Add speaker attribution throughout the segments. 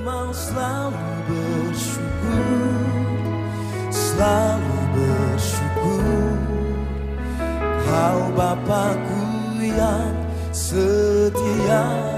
Speaker 1: mau selalu bersyukur, selalu bersyukur. Kau Bapakku yang setia.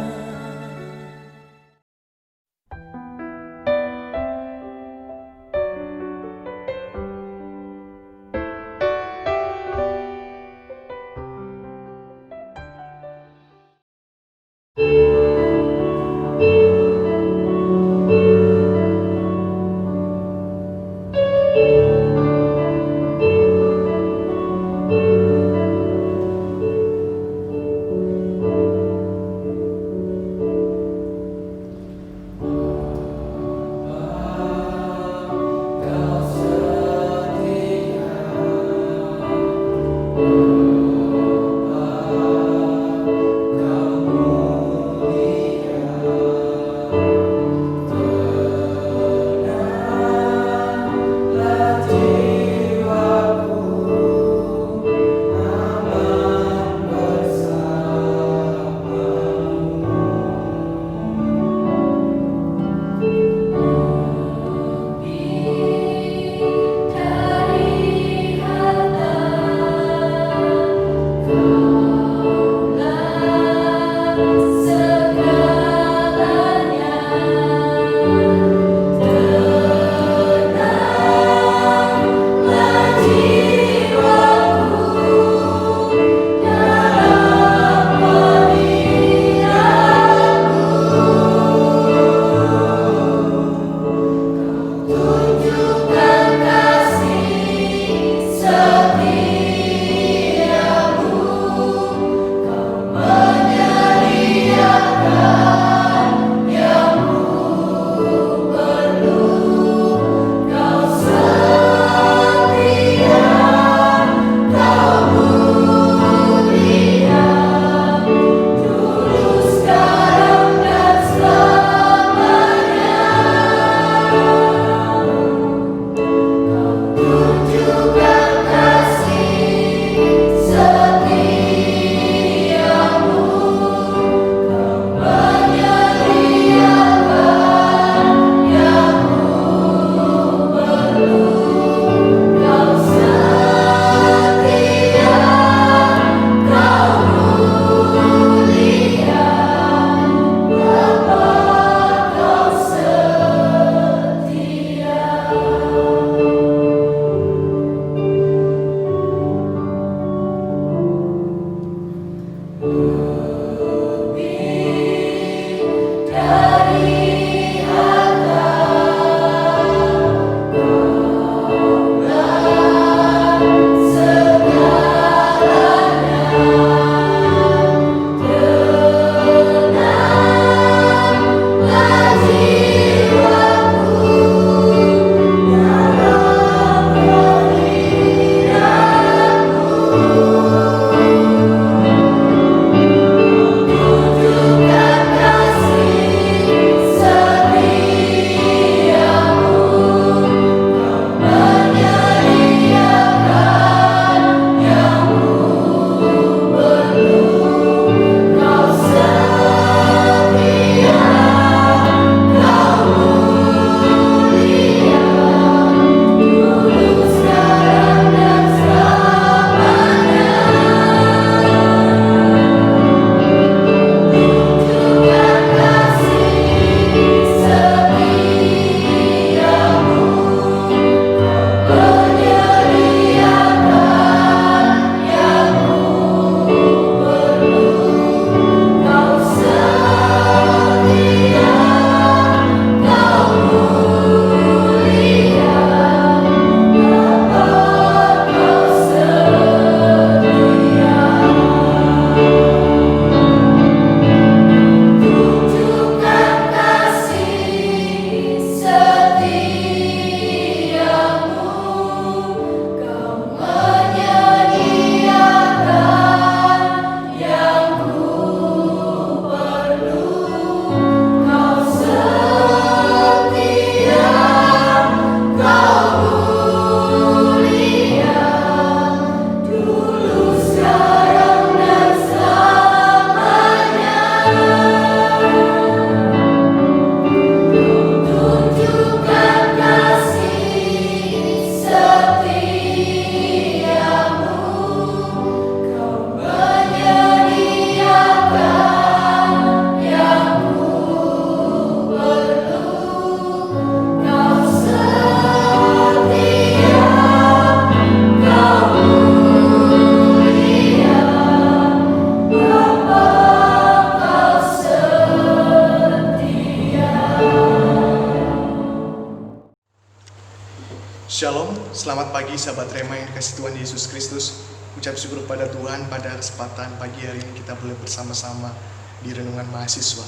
Speaker 2: Shalom, selamat pagi sahabat Rema yang dikasih Tuhan Yesus Kristus. Ucap syukur pada Tuhan pada kesempatan pagi hari ini kita boleh bersama-sama di renungan mahasiswa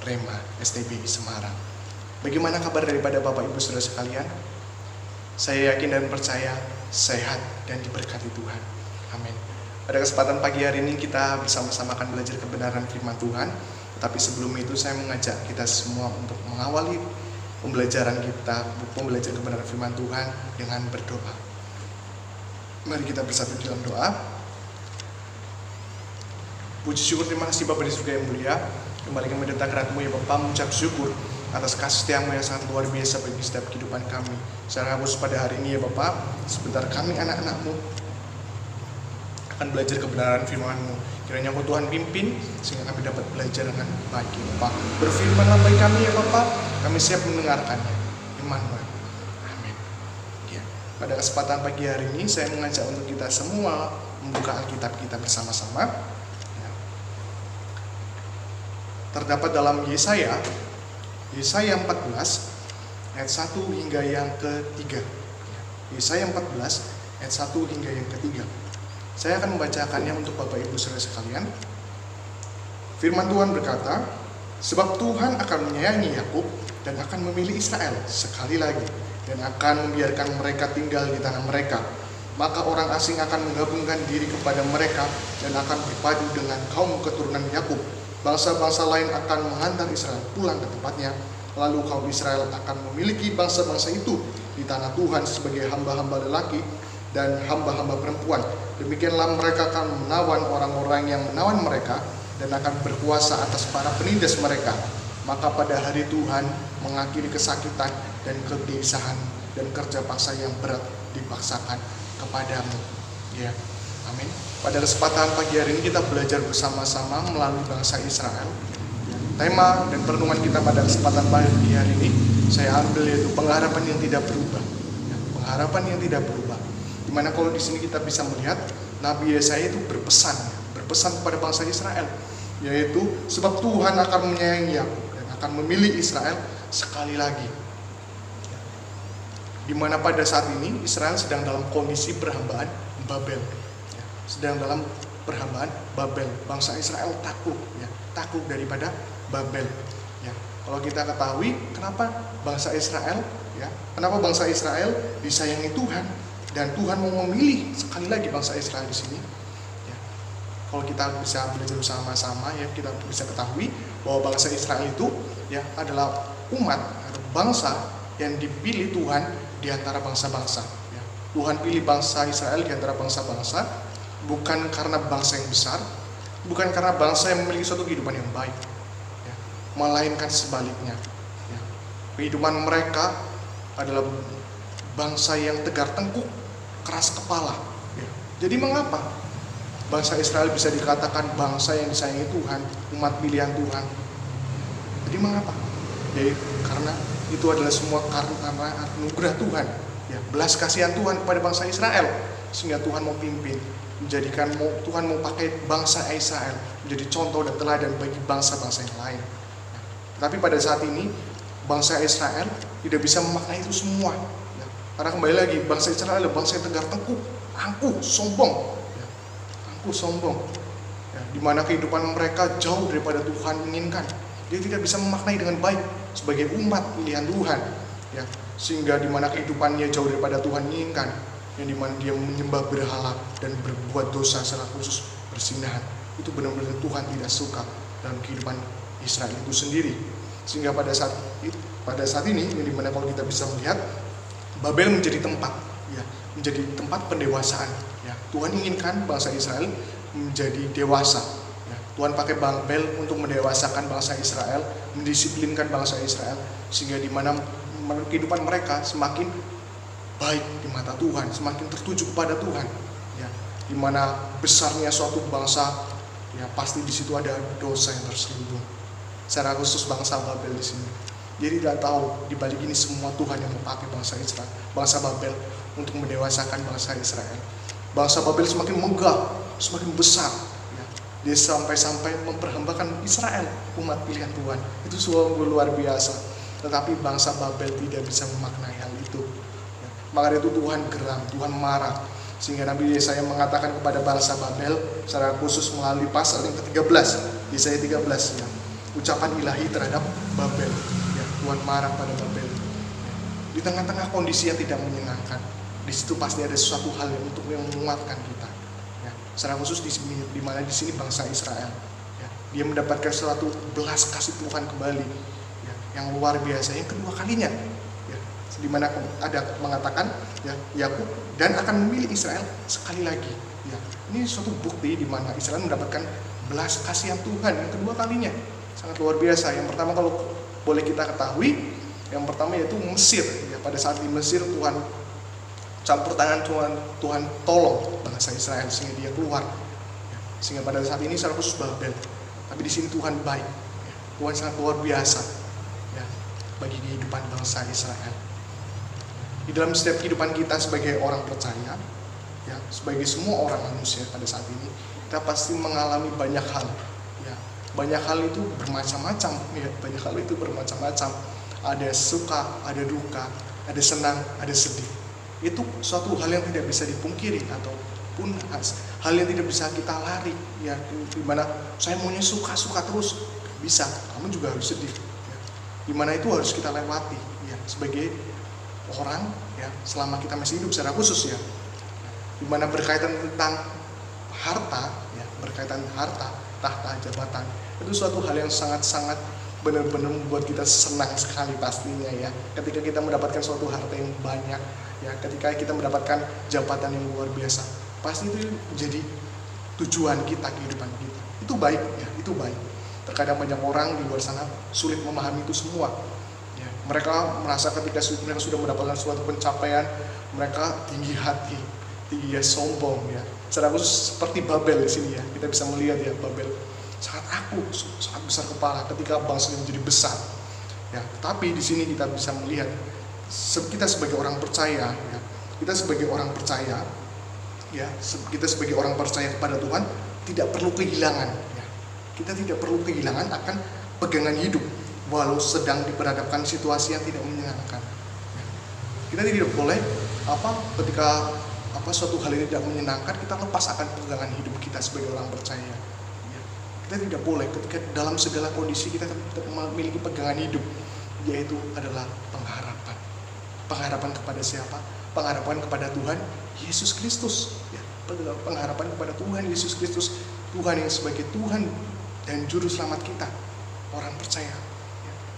Speaker 2: Rema STB Semarang. Bagaimana kabar daripada Bapak Ibu Saudara sekalian? Saya yakin dan percaya sehat dan diberkati Tuhan. Amin. Pada kesempatan pagi hari ini kita bersama-sama akan belajar kebenaran firman Tuhan. Tetapi sebelum itu saya mengajak kita semua untuk mengawali pembelajaran kita, pembelajaran kebenaran firman Tuhan dengan berdoa. Mari kita bersatu dalam doa. Puji syukur terima kasih Bapa di surga yang mulia. Kembali kami datang ke hadirat-Mu ya Bapa, mengucap syukur atas kasih setiamu yang sangat luar biasa bagi setiap kehidupan kami. Secara khusus pada hari ini ya Bapa, sebentar kami anak-anak-Mu akan belajar kebenaran firman-Mu. Kiranya Engkau Tuhan pimpin sehingga kami dapat belajar dengan baik ya Bapa. Berfirmanlah bagi kami ya Bapa, kami siap mendengarkannya. Immanuel. Amin. Ya. Pada kesempatan pagi hari ini saya mengajak untuk kita semua membuka Alkitab kita bersama-sama. Ya. Terdapat dalam Yesaya 14 ayat 1 hingga yang ketiga. Yesaya 14 ayat 1 hingga yang ketiga. Saya akan membacakannya untuk Bapak Ibu Saudara sekalian. Firman Tuhan berkata, sebab Tuhan akan menyayangi Yakub dan akan memilih Israel sekali lagi dan akan membiarkan mereka tinggal di tanah mereka. Maka orang asing akan menggabungkan diri kepada mereka dan akan berpadu dengan kaum keturunan Yakub. Bangsa-bangsa lain akan menghantar Israel pulang ke tempatnya. Lalu kaum Israel akan memiliki bangsa-bangsa itu di tanah Tuhan sebagai hamba-hamba lelaki dan hamba-hamba perempuan. Demikianlah mereka akan menawan orang-orang yang menawan mereka dan akan berkuasa atas para penindas mereka. Maka pada hari Tuhan mengakhiri kesakitan dan kegelisahan dan kerja paksa yang berat dipaksakan kepadamu. Ya, amin. Pada kesempatan pagi hari ini kita belajar bersama-sama melalui bangsa Israel. Tema dan perenungan kita pada kesempatan pagi hari ini saya ambil yaitu pengharapan yang tidak berubah. Ya, pengharapan yang tidak berubah. Dimana kalau di sini kita bisa melihat Nabi Yesaya itu berpesan kepada bangsa Israel, yaitu sebab Tuhan akan menyayangi Yakub dan akan memilih Israel sekali lagi. Dimana pada saat ini Israel sedang dalam kondisi perhambaan Babel, sedang dalam perhambaan Babel. Bangsa Israel takut daripada Babel. Ya, kalau kita ketahui kenapa bangsa Israel disayangi Tuhan. Dan Tuhan mau memilih sekali lagi bangsa Israel di sini. Ya. Kalau kita bisa belajar bersama-sama, ya kita bisa ketahui bahwa bangsa Israel itu ya adalah umat atau bangsa yang dipilih Tuhan di antara bangsa-bangsa. Ya. Tuhan pilih bangsa Israel di antara bangsa-bangsa bukan karena bangsa yang besar, bukan karena bangsa yang memiliki suatu kehidupan yang baik, ya. Melainkan sebaliknya. Ya. Kehidupan mereka adalah bangsa yang tegar tengkuk, keras kepala. Ya. Jadi mengapa bangsa Israel bisa dikatakan bangsa yang disayangi Tuhan, umat pilihan Tuhan? Jadi mengapa? Ya, karena itu adalah semua karena anugerah Tuhan. Ya, belas kasihan Tuhan kepada bangsa Israel, sehingga Tuhan mau pimpin, Tuhan mau pakai bangsa Israel menjadi contoh dan teladan bagi bangsa-bangsa yang lain. Ya. Tetapi pada saat ini bangsa Israel tidak bisa memaknai itu semua. Karena kembali lagi, bangsa Israel adalah bangsa yang tegar tengkuk, angkuh, sombong. Ya, angkuh, sombong. Ya, di mana kehidupan mereka jauh daripada Tuhan inginkan. Dia tidak bisa memaknai dengan baik sebagai umat pilihan Tuhan. Ya, sehingga di mana kehidupannya jauh daripada Tuhan inginkan. Yang di mana dia menyembah berhala dan berbuat dosa secara khusus berzinahan. Itu benar-benar Tuhan tidak suka dalam kehidupan Israel itu sendiri. Sehingga pada saat ini, yang di mana kalau kita bisa melihat, Babel menjadi tempat pendewasaan. Ya, Tuhan inginkan bangsa Israel menjadi dewasa. Ya, Tuhan pakai Babel untuk mendewasakan bangsa Israel, mendisiplinkan bangsa Israel, sehingga di mana kehidupan mereka semakin baik di mata Tuhan, semakin tertuju kepada Tuhan. Ya, di mana besarnya suatu bangsa, ya pasti di situ ada dosa yang terselubung. Secara khusus bangsa Babel di sini. Jadi tidak tahu di balik ini semua Tuhan yang memakai bangsa Israel, bangsa Babel untuk mendewasakan bangsa Israel. Bangsa Babel semakin megah, semakin besar. Ya. Dia sampai-sampai memperhambakan Israel, umat pilihan Tuhan. Itu sungguh luar biasa. Tetapi bangsa Babel tidak bisa memaknai hal itu. Ya. Maka itu Tuhan geram, Tuhan marah. Sehingga Nabi Yesaya mengatakan kepada bangsa Babel secara khusus melalui pasal yang ke-13, Yesaya 13 ya. Ucapan ilahi terhadap Babel. Ya, Tuhan marah pada Babel. Ya. Di tengah-tengah kondisi yang tidak menyenangkan, di situ pasti ada sesuatu hal yang untuk menguatkan kita. Ya. Secara khusus di mana di sini bangsa Israel. Ya. Dia mendapatkan suatu belas kasih Tuhan kembali, ya, yang luar biasa, yang kedua kalinya. Di mana ada mengatakan ya Yakub dan akan memilih Israel sekali lagi. Ya, ini suatu bukti di mana Israel mendapatkan belas kasihan Tuhan yang kedua kalinya. Sangat luar biasa. Yang pertama kalau boleh kita ketahui, yang pertama yaitu Mesir. Ya, pada saat di Mesir Tuhan campur tangan, Tuhan tolong bangsa Israel sehingga dia keluar. Ya, sehingga pada saat ini secara khusus Babel. Tapi di sini Tuhan baik. Ya, Tuhan sangat luar biasa. Ya, bagi kehidupan bangsa Israel. Di dalam setiap kehidupan kita sebagai orang percaya, ya, sebagai semua orang manusia pada saat ini, kita pasti mengalami banyak hal. Ya, banyak hal itu bermacam-macam. Ya, banyak hal itu bermacam-macam. Ada suka, ada duka, ada senang, ada sedih. Itu suatu hal yang tidak bisa dipungkiri ataupun hal yang tidak bisa kita lari. Ya, dimana saya maunya suka terus, bisa. Kamu juga harus sedih. Ya, dimana itu harus kita lewati. Ya, sebagai orang ya selama kita masih hidup secara khusus ya, dimana berkaitan tentang harta ya, berkaitan harta, tahta, jabatan, itu suatu hal yang sangat-sangat benar-benar membuat kita senang sekali pastinya ya, ketika kita mendapatkan suatu harta yang banyak ya, ketika kita mendapatkan jabatan yang luar biasa, pasti itu menjadi tujuan kita, kehidupan kita. Itu baik ya, itu baik. Terkadang banyak orang di luar sana sulit memahami itu semua. Mereka merasa ketika mereka sudah mendapatkan suatu pencapaian, mereka tinggi hati, tinggi sombong ya. Secara khusus seperti Babel di sini ya, kita bisa melihat ya Babel sangat besar kepala ketika bangsa menjadi besar. Ya, tapi di sini kita bisa melihat kita sebagai orang percaya ya, kita sebagai orang percaya ya, kita sebagai orang percaya kepada Tuhan tidak perlu kehilangan ya. Kita tidak perlu kehilangan akan pegangan hidup. Walau sedang diperhadapkan situasi yang tidak menyenangkan, kita tidak boleh ketika suatu hal yang tidak menyenangkan kita lepas akan pegangan hidup kita sebagai orang percaya. Kita tidak boleh ketika dalam segala kondisi kita tetap memiliki pegangan hidup, yaitu adalah pengharapan. Pengharapan kepada siapa? Pengharapan kepada Tuhan Yesus Kristus. Ya, pengharapan kepada Tuhan Yesus Kristus, Tuhan yang sebagai Tuhan dan Juru Selamat kita, orang percaya.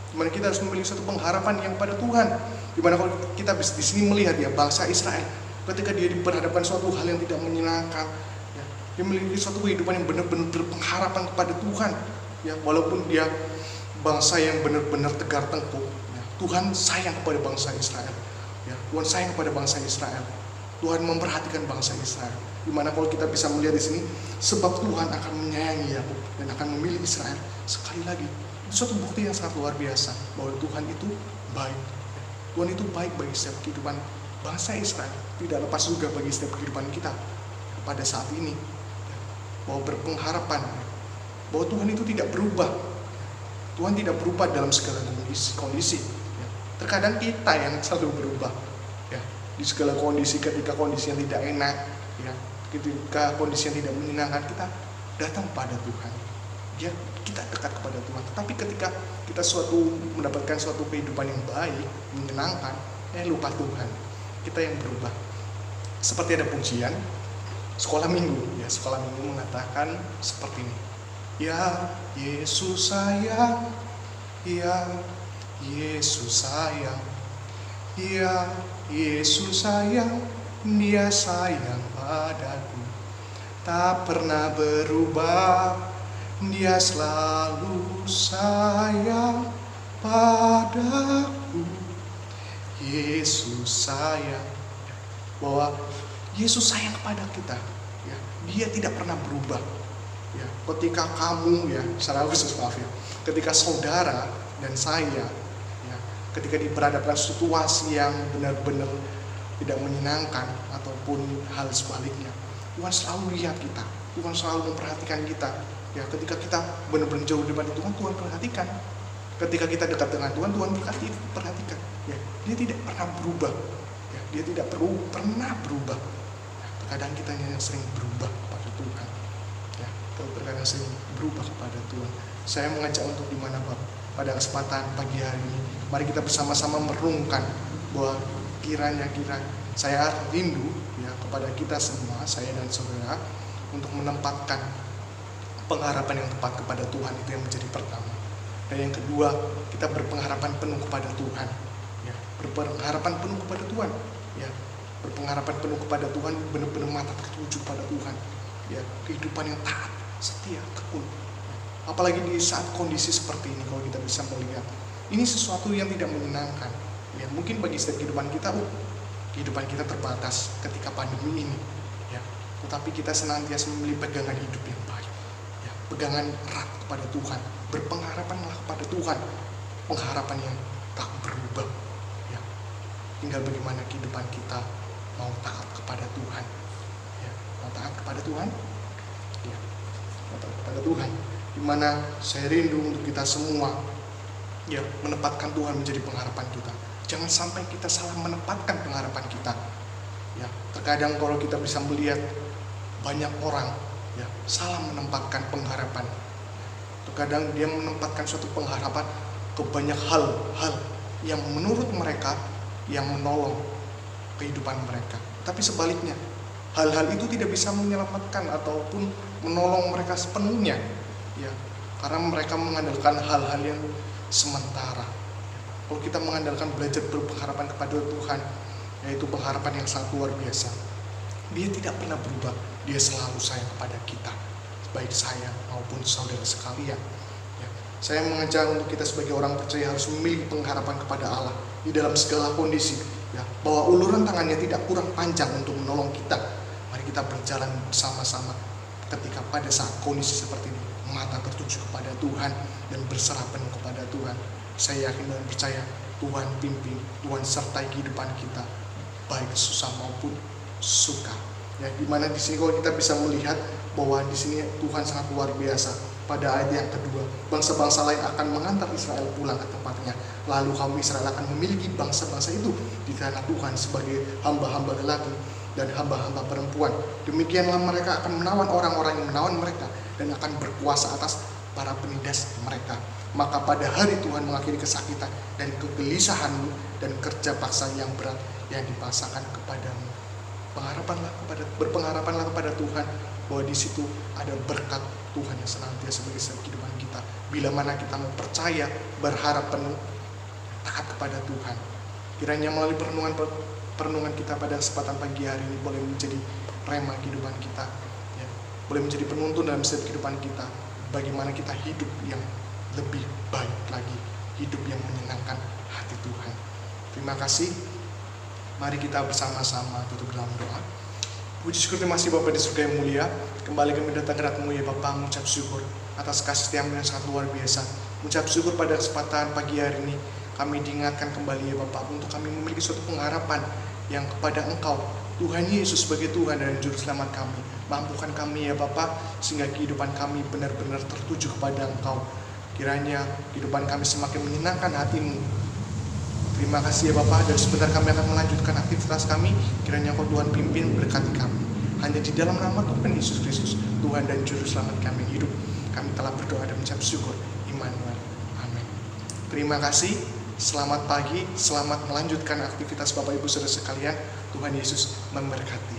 Speaker 2: Dimana kita harus memiliki satu pengharapan yang pada Tuhan. Dimana kalau kita di sini melihat ya bangsa Israel, ketika dia diperhadapkan suatu hal yang tidak menyenangkan, ya, dia memiliki suatu kehidupan yang benar-benar berpengharapan kepada Tuhan. Ya, walaupun dia bangsa yang benar-benar tegar tengkuk, ya, Tuhan sayang kepada bangsa Israel. Ya, Tuhan sayang kepada bangsa Israel. Tuhan memperhatikan bangsa Israel. Dimana kalau kita bisa melihat di sini, sebab Tuhan akan menyayangi Yakub dan akan memilih Israel sekali lagi. Itu suatu bukti yang sangat luar biasa bahwa Tuhan itu baik. Tuhan itu baik bagi setiap kehidupan bangsa Israel, tidak lepas juga bagi setiap kehidupan kita pada saat ini. Bahwa berpengharapan bahwa Tuhan itu tidak berubah. Tuhan tidak berubah dalam segala kondisi. Terkadang kita yang selalu berubah. Ya, di segala kondisi, ketika kondisi yang tidak enak, ya, ketika kondisi yang tidak menyenangkan, kita datang pada Tuhan. Ya, kita dekat kepada Tuhan. Tetapi ketika kita mendapatkan suatu kehidupan yang baik, menyenangkan, lupa Tuhan. Kita yang berubah. Seperti ada pujian sekolah minggu, ya, sekolah minggu mengatakan seperti ini. Ya Yesus sayang, ya Yesus sayang, ya Yesus sayang, Dia sayang padaku, tak pernah berubah. Dia selalu sayang padaku. Yesus sayang. Bahwa Yesus sayang kepada kita. Ya, Dia tidak pernah berubah. Ya, ketika kamu ya, secara khusus ketika saudara dan saya, ya, ketika diperhadapkan situasi yang benar-benar tidak menyenangkan ataupun hal sebaliknya, Tuhan selalu lihat kita. Tuhan selalu memperhatikan kita. Ya, ketika kita benar-benar jauh daripada Tuhan, Tuhan perhatikan. Ketika kita dekat dengan Tuhan, Tuhan perhatikan. Ya, Dia tidak pernah berubah. Ya, Dia tidak pernah berubah. Terkadang kita yang sering berubah kepada Tuhan. Ya, terkadang sering berubah kepada Tuhan. Saya mengajak untuk dimana Bapak, pada kesempatan pagi hari ini, mari kita bersama-sama merenungkan bahwa kiranya saya rindu ya kepada kita semua, saya dan saudara, untuk menempatkan pengharapan yang tepat kepada Tuhan. Itu yang menjadi pertama. Dan yang kedua, kita berpengharapan penuh kepada Tuhan. Ya, berpengharapan penuh kepada Tuhan. Ya, berpengharapan penuh kepada Tuhan, benar-benar mata tertuju pada Tuhan. Ya, kehidupan yang taat, setia, tekun. Ya, apalagi di saat kondisi seperti ini, kalau kita bisa melihat, ini sesuatu yang tidak menyenangkan. Ya, mungkin bagi setiap kehidupan kita terbatas ketika pandemi ini. Ya, tetapi kita senantiasa memiliki pegangan hidup yang baik. Ya, pegangan erat kepada Tuhan, berpengharapanlah kepada Tuhan, pengharapan yang tak berubah. Ya, tinggal bagaimana kehidupan kita mau taat kepada Tuhan. Ya, mau taat kepada Tuhan. Ya, mau taat kepada Tuhan. Dimana saya rindu untuk kita semua ya menempatkan Tuhan menjadi pengharapan kita. Jangan sampai kita salah menempatkan pengharapan kita. Ya, terkadang kalau kita bisa melihat banyak orang ya salah menempatkan pengharapan. Terkadang dia menempatkan suatu pengharapan ke banyak hal yang menurut mereka yang menolong kehidupan mereka. Tapi sebaliknya, hal-hal itu tidak bisa menyelamatkan ataupun menolong mereka sepenuhnya. Ya, karena mereka mengandalkan hal-hal yang sementara. Kalau kita mengandalkan belajar berpengharapan kepada Tuhan, yaitu pengharapan yang sangat luar biasa, Dia tidak pernah berubah. Dia selalu sayang kepada kita, baik saya maupun saudara sekalian. Ya, saya mengajak untuk kita sebagai orang percaya harus memiliki pengharapan kepada Allah di dalam segala kondisi. Ya, bahwa uluran tangannya tidak kurang panjang untuk menolong kita. Mari kita berjalan bersama-sama ketika pada saat kondisi seperti ini, mata tertuju kepada Tuhan dan berserah penuh kepada Tuhan. Saya yakin dan percaya Tuhan pimpin, Tuhan sertai kehidupan kita, baik susah maupun suka. Ya, dimana di sini kalau kita bisa melihat bahwa di sini Tuhan sangat luar biasa. Pada ayat yang kedua, bangsa-bangsa lain akan mengantar Israel pulang ke tempatnya. Lalu kaum Israel akan memiliki bangsa-bangsa itu di tanah Tuhan sebagai hamba-hamba lelaki dan hamba-hamba perempuan. Demikianlah mereka akan menawan orang-orang yang menawan mereka dan akan berkuasa atas para penindas mereka. Maka pada hari Tuhan mengakhiri kesakitan dan kegelisahanmu dan kerja paksa yang berat yang dipaksakan kepadamu. Berpengharapanlah kepada Tuhan bahwa di situ ada berkat Tuhan yang senantiasa bagi setiap kehidupan kita. Bila mana kita mau percaya, berharap penuh, taat kepada Tuhan. Kiranya melalui perenungan kita pada kesempatan pagi hari ini boleh menjadi rema kehidupan kita, ya. Boleh menjadi penuntun dalam setiap kehidupan kita. Bagaimana kita hidup yang lebih baik lagi, hidup yang menyenangkan hati Tuhan. Terima kasih. Mari kita bersama-sama tutup dalam doa. Puji syukur terima kasih Bapa di surga yang mulia. Kembali kami datang ke hadirat-Mu ya Bapa, mengucap syukur atas kasih setiamu yang sangat luar biasa. Mengucap syukur pada kesempatan pagi hari ini kami diingatkan kembali ya Bapa, untuk kami memiliki suatu pengharapan yang kepada Engkau, Tuhan Yesus sebagai Tuhan dan Juru Selamat kami. Mampukan kami ya Bapa, sehingga kehidupan kami benar-benar tertuju kepada Engkau. Kiranya kehidupan kami semakin menyenangkan hati-Mu. Terima kasih ya Bapa, dan sebentar kami akan melanjutkan aktivitas kami. Kiranya Engkau Tuhan pimpin, berkati kami. Hanya di dalam nama Tuhan Yesus Kristus, Tuhan dan Juru Selamat kami hidup, kami telah berdoa dan mengucap syukur. Immanuel. Amin. Terima kasih. Selamat pagi, selamat melanjutkan aktivitas Bapak Ibu Saudara sekalian. Tuhan Yesus memberkati.